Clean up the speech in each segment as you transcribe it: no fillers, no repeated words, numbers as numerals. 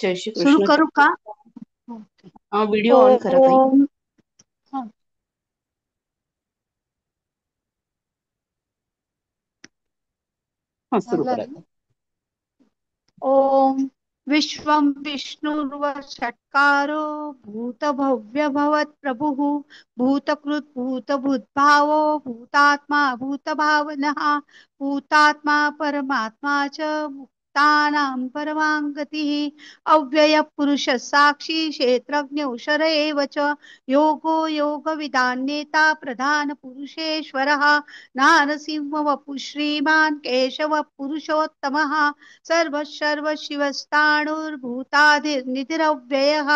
जय श्री सुरू कृष्ण. करू का? व्हिडिओ ऑन करा ताई. ओम. हा. सुरू झालं करा ना? ताई. ओम विश्वं विष्णुर्वषट्कारो भूतभव्य भवत् प्रभुः भूतकृत् भूतभूतभावो भूतात्मा भूतभावनः भूतात्मा परमात्मा च मुक्तानां परमां गतिः अव्यय पुरुष साक्षी क्षेत्रज्ञोऽक्षर एव च योगो योगविदान्येता प्रधान पुरुषेश्वरः नारसिंह वपु श्रीमान् केशव पुरुषोत्तमः सर्व शिवस्ताणुर्भूतादिर्निधिरव्ययः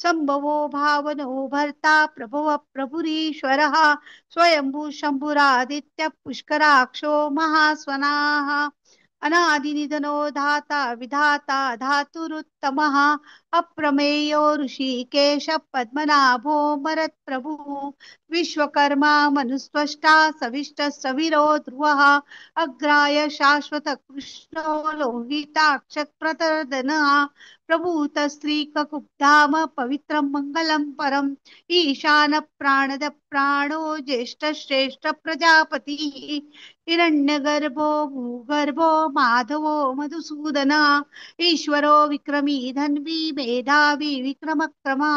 संभवो भावनो भर्ता प्रभव प्रभुरीश्वरः स्वयंभू शंभुरादित्य पुष्कराक्षो महास्वनाः अनादिनिधनो धाता विधाता धातुरुत्तमः अप्रमेयो ऋषिकेश पद्मनाभो मरत्प्रभुः विश्वकर्मा मनुस्त्वष्टा सविष्ट सविरो ध्रुवः अग्राय शाश्वत कृष्णो लोहिताक्ष प्रतर्दनः प्रभूत स्त्रीककुब्धाम पवित्रं मङ्गलं परम् ईशान प्राणद प्राणो ज्येष्ठ श्रेष्ठ प्रजापतिः हिरण्यगर्भो भूगर्भो माधवो मधुसूदना ईश्वरो विक्रमी धन्वी मेधावी विक्रमक्रमा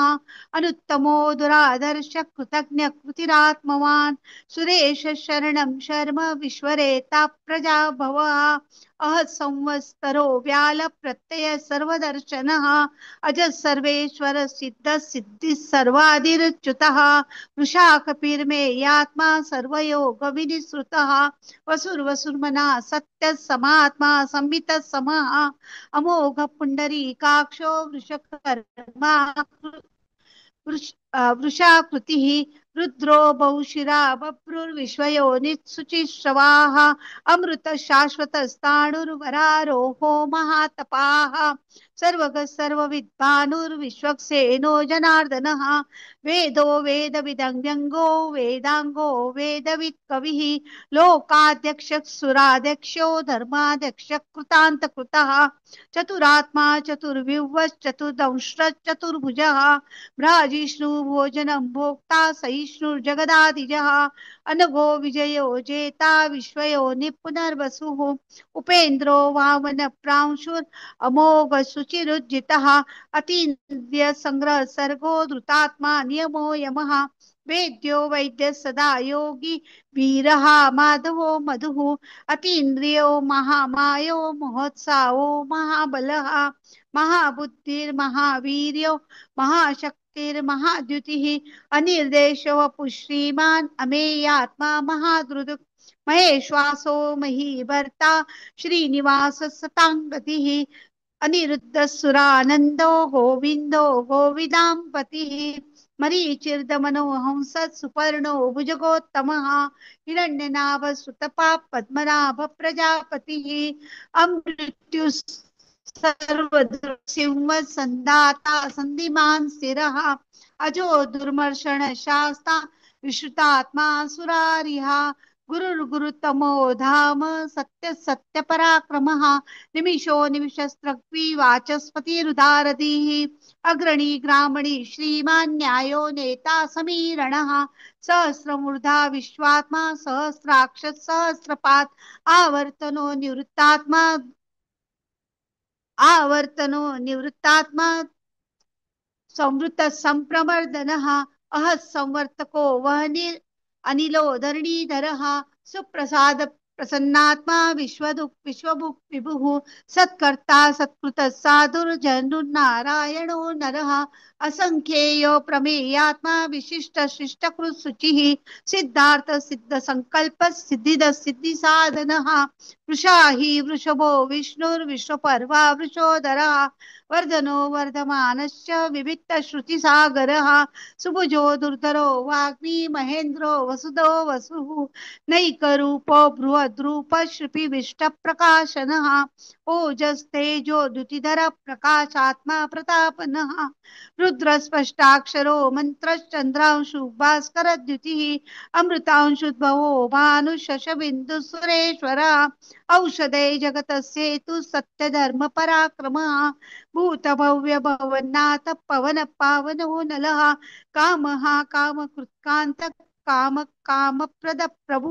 अनुत्तमो दुरादर्श कृतज्ञ कृतिरात्मवान् सुरेश शरणं शर्म विश्वरेता प्रजा भव अह संवत्सरो व्याल प्रत्यय सर्वदर्शनः अज सर्वेश्वर सिद्ध सिद्धि सर्वादिरुच्युतः वृषाकपिर्मेयात्मा सर्वयोग विनिसृतः वसुर्वसुर्मना सत्य समात्मा संवित समः अमोघ पुंडरीकाक्षो वृषकर्मा वृषाकृतिः रुद्रो बहुशिरा बभ्रुर्विश्वयोनिः अमृत शाश्वत स्थाणुर्वरारोहो महातपाः सर्वग सर्वविद्वानुर्विश्वक्सेनो जनार्दनः वेदो वेदविदङ्गो वेदांगो वेदवित् कविः लोकाध्यक्ष सुराध्यक्षो धर्माध्यक्ष कृतान्तकृतः चतुरात्मा चतुर्विवश्चतुर्दंष्ट्र चतुर्भुजः भ्राजिष्णु भोजनं भोक्ता सहिष्णुर्जगदादिजः अनघो विजयो जेता विश्वयो निपुनर्वसुः उपेन्द्रो वामन प्रांशुर अमोघ शुचिरुज्जितः अतीन्द्रिय संग्रह सर्गो धृतात्मा नियमो यमः वेद्यो वैद्य सदा योगी वीरः माधवो मधुः अतीन्द्रियो महामायो महोत्साहो महाबलः महाबुद्धिर्महावीर्यो महाशक्तिर्महाद्युतिः अनिर्देशो वपुः अमेयात्मा महादृदुः महेश्वासो महीभर्ता श्रीनिवास सतांगतिः अनिरुद्धसुरानन्दो गोविन्दो गोविदाम्पतिः मरीचिर्दमनो हंस सुपर्णो भुजगोत्तमः हिरण्यनाभ सुतपा पद्मनाभ प्रजापतिः अमृत्यु सर्वसिंह संदाता संधिमान स्थिरः अजो दुर्मर्षण शास्ता विश्रुतात्मा सुरारिहा गुरुर्गुरुतमो धाम सत्य सत्य पराक्रमः निमिषो निमिषस्त्रक्वी वाचस्पतिरुदारधीः अग्रणी ग्रामणी श्रीमान् न्यायो नेता समीरणः सहस्रमूर्धा विश्वात्मा सहस्राक्ष सहस्रपात् आवर्तनो निवृत्तात्मा संवृत संप्रमर्दनः अह संवर्तको वहनिर् अनिलो धरणीधरः सुप्रसाद प्रसन्नात्मा विश्वभुक् विभुः सत्कर्ता सत्कृत साधुर्जनुर्नारायणो नरः असंख्येयो प्रमेयात्मा विशिष्ट शिष्टकृत् शुचिः सिद्धार्थ सिद्ध संकल्प सिद्धिद सिद्धि साधनः वृषाहि वृषभो विष्णुर्विश्वपर्वा वृषोदरः वर्धनो वर्धमानश्च विविक्त श्रुतिसागरः सुभुजो दुर्धरो वाग्मी महेन्द्रो वसुदो वसुः नैकरूपो बृहद्रूप श्रुतिविष्ट प्रकाशनः ओजस्तेजो द्युतिधर प्रकाशात्मा प्रतापनः रुद्रस्पष्टाक्षरो मन्त्रश्चन्द्रांशु भास्करद्युतिः अमृतांशुद्भवो भानुशशबिन्दुः सुरेश्वरः औषधे जगतस्येतु सत्य धर्म पराक्रम भूत भव्य भवनाथ पवन पावनो नलः काम काम कृत्कांत काम काम प्रद प्रभु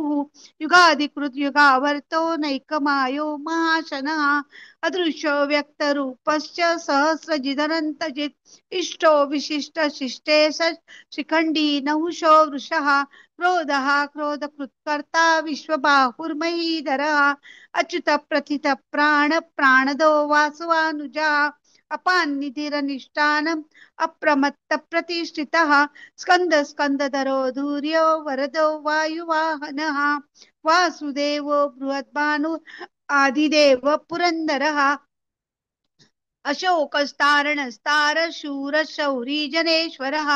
युगाधिकृत युगावर्तो नैकमायो महाशनः अदृश्यो व्यक्त रूपश्च सहस्रजिदनन्तजित् इष्टो विशिष्ट शिष्टेश शिखण्डी नहुषो वृषः क्रोधः क्रोधकृत्कर्ता विश्वबाहुर्महीधरः अच्युत प्रथित प्राण प्राणदो वासवानुजा अपान निधिरनिष्ठानम् अप्रमत्त प्रतिष्ठितः स्कंद स्कंदधरो धूर्यो वरदो वायुवाहनः वासुदेवो बृहद्भानु आदिदेव पुरंदरः अशोकस्तारणस्तार शूर शौरी जनेश्वरः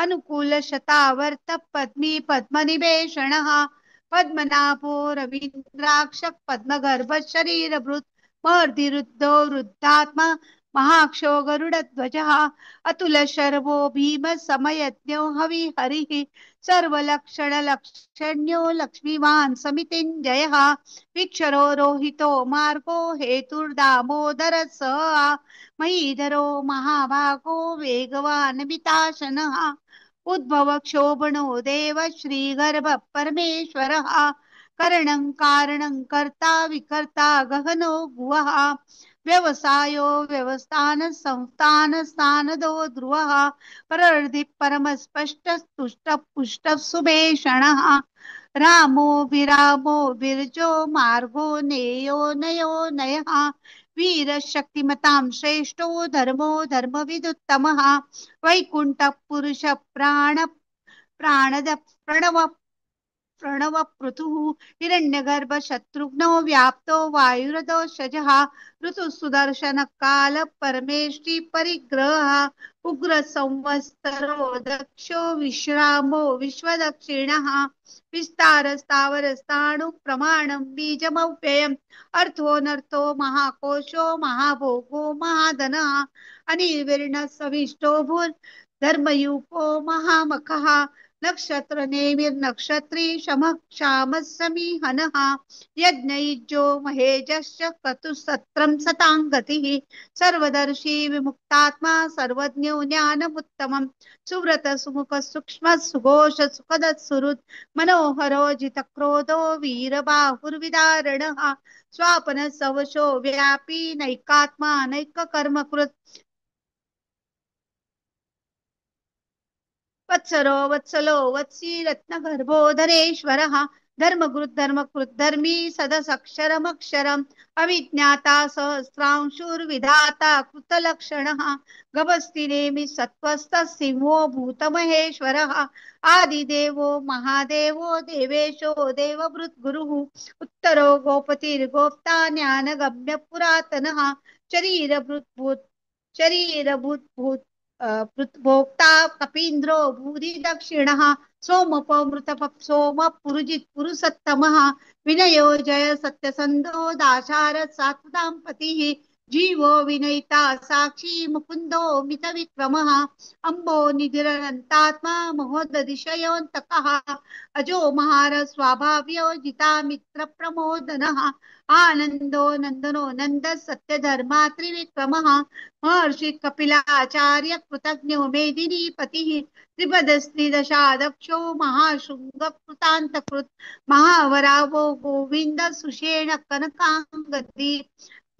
अनुकूल शतावर्त पद्मी पद्मनिवेशणः पद्मनाभो रवीन्द्राक्ष पद्मगर्भ शरीरभृत् महर्दिरुद्धो वृद्धात्मा महाक्षो गरुडध्वजः अतुल शर्वो भीम समयज्ञो हविहरिः सर्वलक्षण लक्षण्यो लक्ष्मीवान् समितिञ्जयः विक्षरो रोहितो मार्गो हेतुर्दामोदर स महीधरो महाभागो वेगवान् विताशनः उद्भव क्षोभणो देव श्रीगर्भ परमेश्वरः करणं कारणं कर्ता विकर्ता गहनो भुवः व्यवसायो व्यवस्थान संस्थान स्थानदो ध्रुवः परर्धि परमस्पष्ट तुष्ट पुष्ट सुभेषणः रामो विरामो विरजो मार्गो नेयो नयो नयः वीरशक्तिमतां श्रेष्ठो धर्मो धर्मविदुत्तमः वैकुंठ पुरुष प्राण प्राणद प्रणव प्रणव पृथुः हिरण्यगर्भ शत्रुघ्नो व्याप्तो वायुरदोषजः ऋतु सुदर्शन काल परमेष्टि परिग्रह उग्र संवत्सरो दक्षो विश्रामो विश्वदक्षिणः विस्तार स्थावर स्थाणु प्रमाणं बीजमव्ययम् अर्थोऽनर्थो महाकोशो महाभोगो महाधनः अनिर्विर्ण सविष्टो भूर् धर्मयूपो महामखः नक्षत्र नेमिर्नक्षत्री शमः क्षामः समीहनः यज्ञयुज्यो महेजश्च क्रतुसत्रं सताङ्गतिः सर्वदर्शी विमुक्तात्मा सर्वज्ञो ज्ञानमुत्तमं सुव्रत सुमुख सूक्ष्म सुघोष सुखद सुहृत् मनोहरो जितक्रोधो वीरबाहुर्विदारणः स्वापन सवशो व्यापी नैकात्मा नैककर्मकृत् वत्सरो वत्सलो वत्सी रत्नगर्भोदरेश्वरः धर्मकृद्धर्मी सदसक्षरमक्षरम् अविज्ञाता सहस्रांशुर्विधाता कृतलक्षणः गभस्तिनेमि सत्त्वस्थः सिंहो भूतमहेश्वरः आदिदेवो महादेवो देवेशो देवभृद्गुरुः उत्तरो गोपतिर्गोप्ता ज्ञानगम्य पुरातनः शरीरभूत भोक्ता कपीन्द्रो भूरि दक्षिणः सोमपमृतप सोम पुरुजित् पुरुषत्तमः विनयो जय सत्यसन्धो दाशार सात्वतांपतिः जीवो विनयिता साक्षी मुकुन्दो मितविक्रमः अम्बो निधिरनन्तात्मा महोदधिशयोऽन्तकः अजो महार स्वाभाव्यो जितामित्र प्रमोदनः आनन्दो नन्दनो नन्द सत्यधर्मा त्रिविक्रमः महर्षि कपिलाचार्य कृतज्ञो मेदिनीपतिः त्रिपदस्त्रि दशादक्षो महाशृंग कृतान्तकृत् महावरावो गोविन्द सुषेण कनकाङ्गदी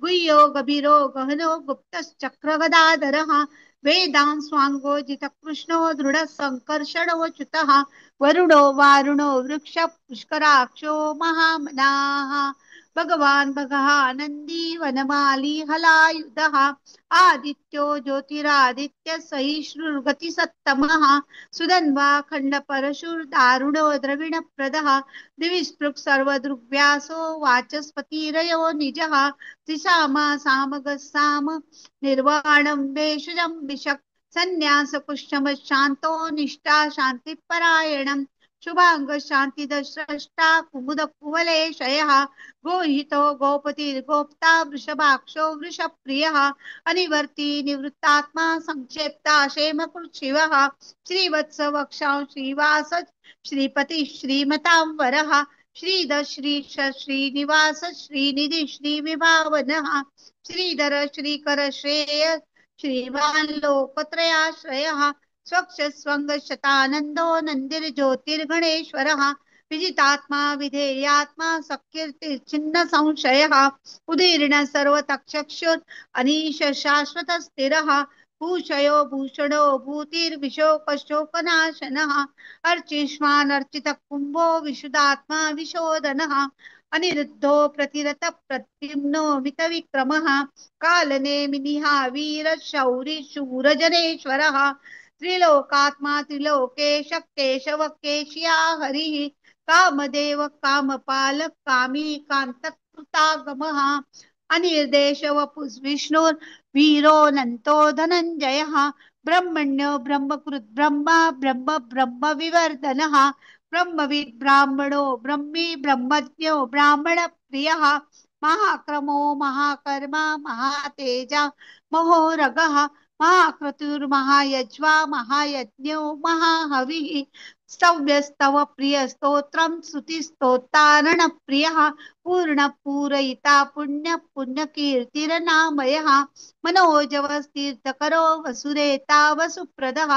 गुह्यो गभीरो गहनो गुप्तश्चक्रगदाधरः वेदां स्वाङ्गो जितकृष्णो दृढ सङ्कर्षणोच्युतः वरुणो वारुणो वृक्ष पुष्कराक्षो महामनाः भगवान् भगः नन्दी वनमाली हलायुधः आदित्यो ज्योतिरादित्य सहिष्णुर्गतिसत्तमः सुधन्वा खण्डपरशुर्दारुणो द्रविणप्रदः दिविस्पृक् सर्वदृग्व्यासो वाचस्पतिरयो निजः त्रिसामा सामगस्साम निर्वाणं वेषजं विशक् संन्यास कुशम शान्तो निष्ठा शान्तिपरायणम् शुभांग शांतिद स्रष्टा कुमुद कुवलेशयः गोहितो गोपतिर्गोप्ता वृषभाक्षो वृषप्रियः अनिवर्ती निवृत्तात्मा संक्षेप्ता क्षेमकृच्छिवः श्रीवत्स वक्षां श्रीवास श्रीपति श्रीमतां वरः श्रीधर श्रीश श्रीनिवास श्रीनिधी श्रीविभावनः श्रीधर श्रीकर श्रेय श्रीवान् लोकत्रयाश्रयः स्वच्छ शतानंदो नंदिर्ज्योतिर्गणेश्वरः विजितात्मा विधेयात्मा सकीर्तिर्छिन्न संशयः उदीर्ण सर्वतक्षक्षुर् अनीश शाश्वत स्थिरः भूषयो भूषणो भूतिर्विशोकशोकनाशनः अर्चिष्मान् अर्चितः कुम्भो विशुद्धात्मा विशोधनः अनिरुद्धो प्रतिरत प्रद्युम्नो मितविक्रमः कालनेमिनिः वीरशौरी शूरजनेश्वरः त्रिलोकात्मा त्रिलोकेश केशव केशिया हरिः कामदेव कामपालक कामी कान्तकृतागमः अनिर्देश विष्णुर्वीरोऽनन्तो धनञ्जयः ब्रह्मण्यो ब्रह्मकृत् ब्रह्मा ब्रह्म ब्रह्म विवर्धनः ब्रह्मविद् ब्राह्मणो ब्रह्मी ब्रह्मज्ञो ब्राह्मण प्रियः महाक्रमो महाकर्मा महातेजा महोरगः महाक्रतुर्महायज्वा महायज्ञो महाहविः स्तव्यस्तव प्रिय स्तोत्रं स्तुतिस्तोतारण प्रियः पूर्ण पूरयिता पुण्य पुण्यकीर्तिरनामयः मनोजवस्तीर्थकरो वसुरेता वसुप्रदः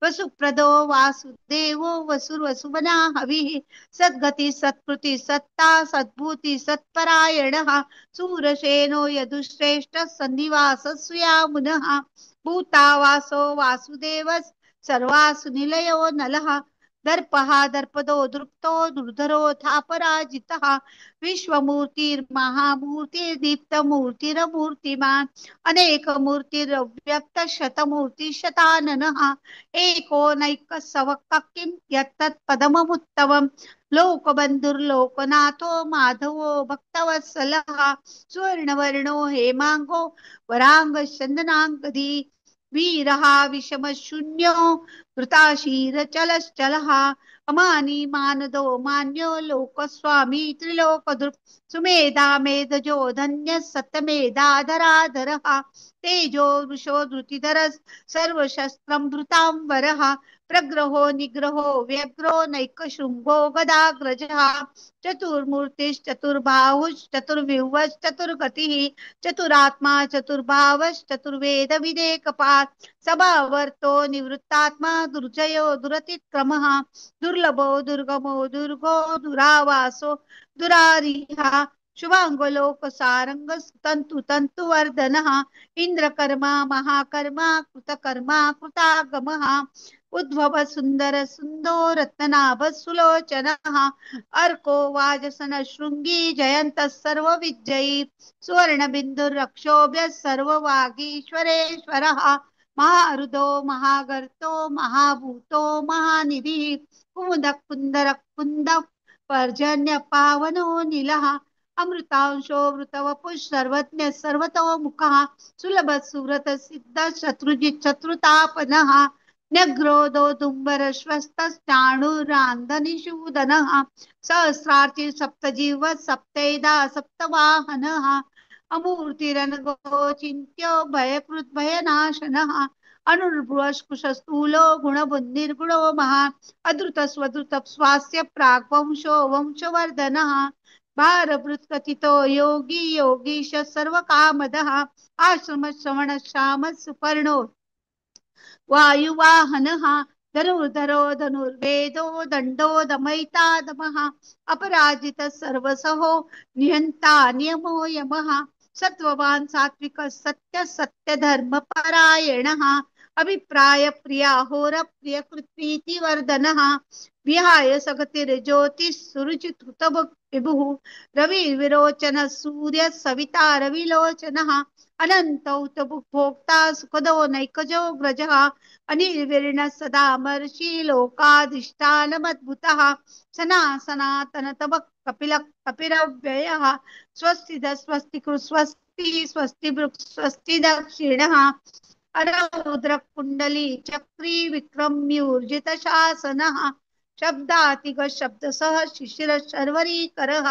वसुप्रदो वासुदेवो वसुर्वसुमना हविः सद्गति सत्कृति सत्ता सद्भूति सत्परायणः सूरसेनो यदुश्रेष्ठ सन्निवास सुयामुनः भूतावासो वासुदेवस् सर्वासु निलयो नलः दर्पः दर्पदो दृप्तो दुर्धरोऽथापराजितः विश्वमूर्तिर्महामूर्तिर्दीप्तमूर्तिरमूर्तिमान् अनेकमूर्तिरव्यक्त शतमूर्तिशताननः एको नैकसवक् किं यत्तत्पदममुत्तमम् लोकबन्धुर्लोकनाथो माधवो भक्तवत्सलः सुवर्णवर्णो हेमाङ्गो वराङ्गचन्दनाङ्गदी वीरः विषमशून्यो वृताशीरचलश्चलः अमानी मानदो मान्यो लोकस्वामी त्रिलोकदृक् सुमेधा मेधजो धन्यः सत्यमेधाधराधरः तेजो वृषो धृतिधरः सर्वशस्त्रं धृतांबरः प्रग्रहो निग्रहो व्यग्रो नैकशृङ्गो गदाग्रजः चतुर्मूर्तिश्चतुर्बाहुश्चतुर्विह्वश्चतुर्गतिः चतुरात्मा चतुर्भावश्चतुर्वेद विदेकपात् सभावर्तो निवृत्तात्मा दुर्जयो दुरतिक्रमः दुर्लभो दुर्गमो दुर्गो दुरावासो दुरारिहा शुभांगलोकसारंग तंतु तंतुवर्धनः इंद्रकर्मा महाकर्मा कृतकर्मा कृतागमः उद्भव सुंदर सुंदो रत्नाभ सुलोचनः अर्को वाजसन शृंगी जयंत सर्व विजयी सुवर्ण बिंदुरक्षोभ्य सर्ववागीश्वरेश्वरः महारुदो महागर्तो महाभूतो महानिधि कुमुद कुंदर कुंद पर्जन्य पावनो नीलः अमृतांशो वृतवपुः सर्वज्ञ सर्वतोमुखः सुलभ सुव्रत सिद्ध शत्रुजित शत्रुतापनः न्यग्रोधो दुम्बरश्वस्तश्चाणुरान्धनिषूदनः सहस्रार्चि सप्तजीव सप्तैधा सप्तवाहनः अमूर्तिरनगो चिन्त्यो भयकृत् भयनाशनः अनुर्भुवस्कुशस्थूलो गुणबुद्धिर्गुणो महान् अधृतस्वधृत स्वास्य प्राग्वंशो वंशवर्धनः भारभृत्कथितो योगी योगीश सर्वकामदः आश्रम श्रवण श्याम सुपर्णो वायुवाहनः धनुर्धरो धनुर्वेदो दण्डो दमयिता दमः अपराजितः सर्वसहो निहन्ता नियमो यमः सत्ववान् सात्विकः सत्य सत्यधर्मपरायणः अभिप्राय प्रियाहोर प्रियकृत्प्रीतिवर्धनः विहाय सगतिर्ज्योतिः सुरुचित विभुः रविर्विरोचन सूर्य सविता रविलोचनः अनन्तौ भोक्ता सुखदो नैकजो ग्रजः अनिर्विर्ण सदा मर्षि लोकाधिष्ठानमद्भुतः सनातन तव कपिल कपिरव्ययः स्वस्ति स्वस्ति स्वस्ति स्वस्ति स्वस्ति दक्षिणः अरौद्र कुंडली चक्री विक्रम्यूर्जित शासनः शब्दातिग शब्दसः शिशिर शर्वरीकरः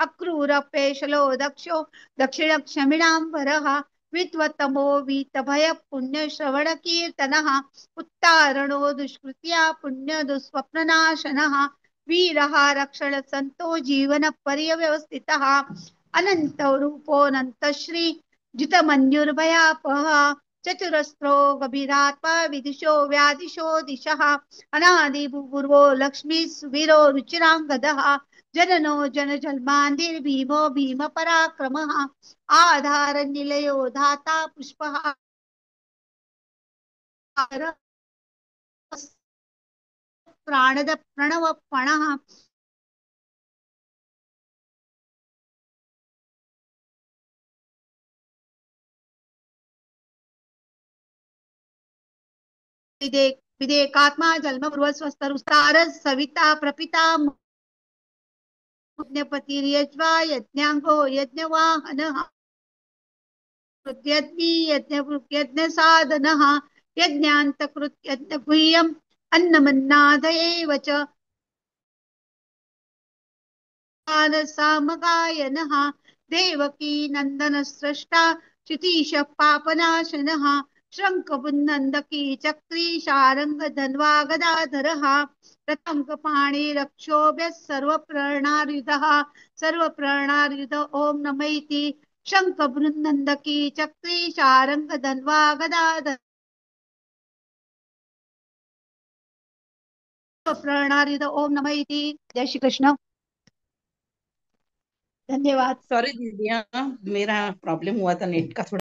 अक्रूर पेशलो दक्षो दक्षिण क्षमिणांबरः विद्वतमो वीतभय पुण्य श्रवण कीर्तनः उत्तारणो दुष्कृत्या पुण्य दुस्वप्ननाशनः वीरः रक्षण संतो जीवन पर्यव्यवस्थितः अनंत रूपोऽनंत श्री जितमन्युर्भयापः चतुरस्रो गभीरात्मा विदिशो व्यादिशो दिशः अनादि पूर्वो लक्ष्मी सुवीरो रुचिरांगदः जननो जनजन्मान्तिर्भीमो भीम पराक्रमः आधार निलयो धाता पुष्पः प्राणद प्रणव पणः विदेकात्मा जन्म पूर्व स्वस्थरुस्तार सविता प्रपिता यज्ञपतिर्यज्वा यज्ञांगो यज्ञवाहनः यज्ञ यज्ञ साधनः यज्ञान्तकृत यज्ञ गुह्यम् अन्नमन्नादयेव च सामगायनः देवकी नंदन सृष्टा क्षितीश पापनाशनः शङ्खपुन्नन्दकी चक्री शारङ्ग धन्वा गदाधरः रतङ्गपाणि रक्षोभ्यः सर्वप्राणार्युध ॐ नमैति शङ्खपुन्नन्दकी चक्री शारङ्ग धन्वा गदाधर प्रणर्युध ॐ नमैति। जय श्री कृष्ण। धन्यवाद। सॉरी दीदी, हाँ मेरा प्रॉब्लम हुआ था नेट का थोड़ा।